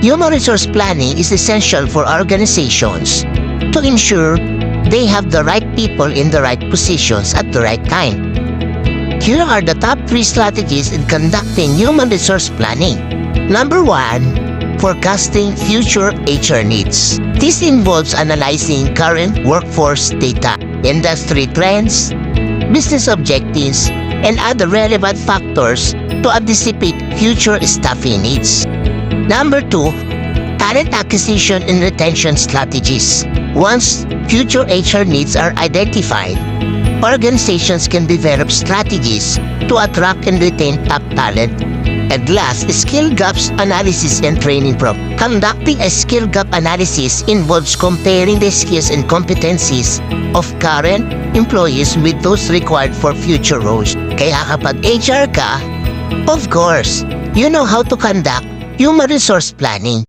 Human resource planning is essential for organizations to ensure they have the right people in the right positions at the right time. Here are the top 3 strategies in conducting human resource planning. Number 1, forecasting future HR needs. This involves analyzing current workforce data, industry trends, business objectives, and other relevant factors to anticipate future staffing needs. Number 2, talent acquisition and retention strategies. Once future HR needs are identified, organizations can develop strategies to attract and retain top talent. And last, skill gaps analysis and training program. Conducting a skill gap analysis involves comparing the skills and competencies of current employees with those required for future roles. Kaya kapag HR ka, of course, you know how to conduct human resource planning.